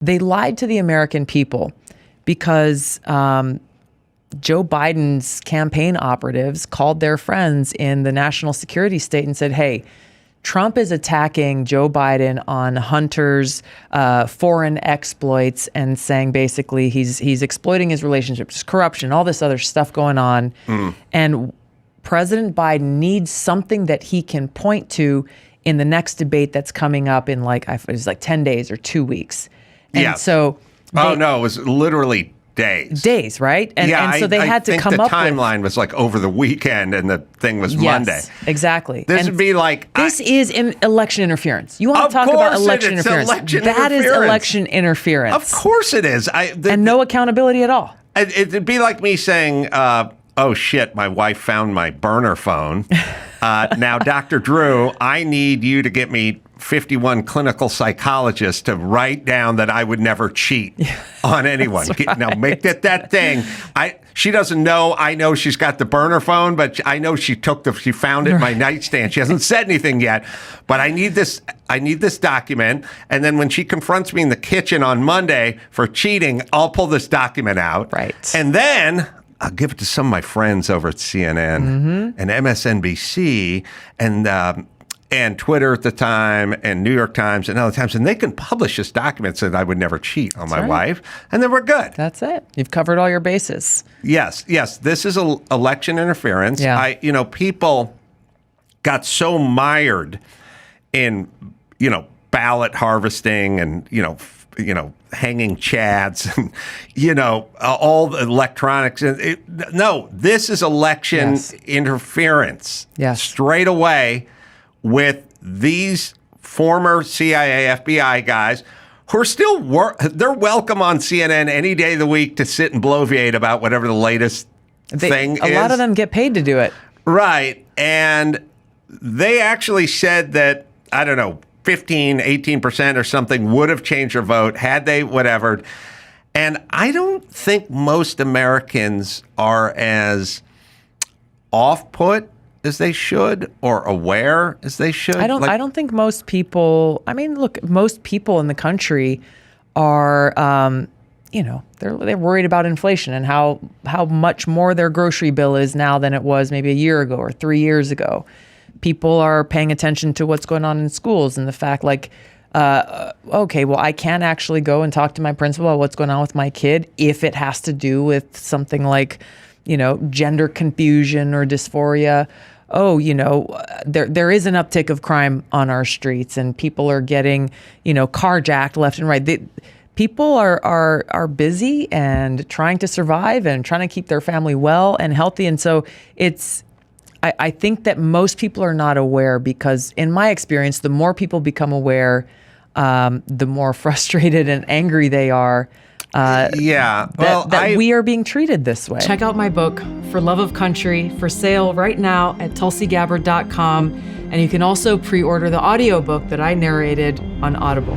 They lied to the American people because Joe Biden's campaign operatives called their friends in the national security state and said, hey, Trump is attacking Joe Biden on Hunter's foreign exploits and saying basically he's exploiting his relationships, corruption, all this other stuff going on. And President Biden needs something that he can point to in the next debate that's coming up in it's like 10 days or 2 weeks. And so it was literally days. Days, right? And so they had to come up with... the timeline was like over the weekend and the thing was Monday. Yes, exactly. This would be like... This is election interference. You want to talk about election interference. That is election interference. Of course it is. And no accountability at all. It'd be like me saying, oh shit, my wife found my burner phone. Now, Dr. Drew, I need you to get me 51 clinical psychologists to write down that I would never cheat on anyone. Right. Now, make that thing. She doesn't know. I know she's got the burner phone, but I know she found it in my nightstand. She hasn't said anything yet, but I need this document. And then when she confronts me in the kitchen on Monday for cheating, I'll pull this document out. Right. And then I'll give it to some of my friends over at CNN and MSNBC and Twitter at the time and New York Times and other times, and they can publish this document so that I would never cheat on my wife, and then we're good. That's it. You've covered all your bases. Yes. This is election interference. Yeah. People got so mired in, ballot harvesting and, hanging chads and, all the electronics. No, this is election interference. Yes. Straight away with these former CIA, FBI guys who are still they're welcome on CNN any day of the week to sit and bloviate about whatever the latest thing is. A lot of them get paid to do it. Right. And they actually said that, 18% or something would have changed their vote had they whatever. And I don't think most Americans are as off-put as they should or aware as they should. I don't think most people, most people in the country are, they're worried about inflation and how much more their grocery bill is now than it was maybe a year ago or 3 years ago. People are paying attention to what's going on in schools and the fact I can't actually go and talk to my principal about what's going on with my kid if it has to do with something like, gender confusion or dysphoria. There is an uptick of crime on our streets and people are getting, carjacked left and right. People are busy and trying to survive and trying to keep their family well and healthy. And so I think that most people are not aware because in my experience, the more people become aware, the more frustrated and angry they are. That we are being treated this way. Check out my book, For Love of Country, for sale right now at tulsigabbard.com. And you can also pre-order the audiobook that I narrated on Audible.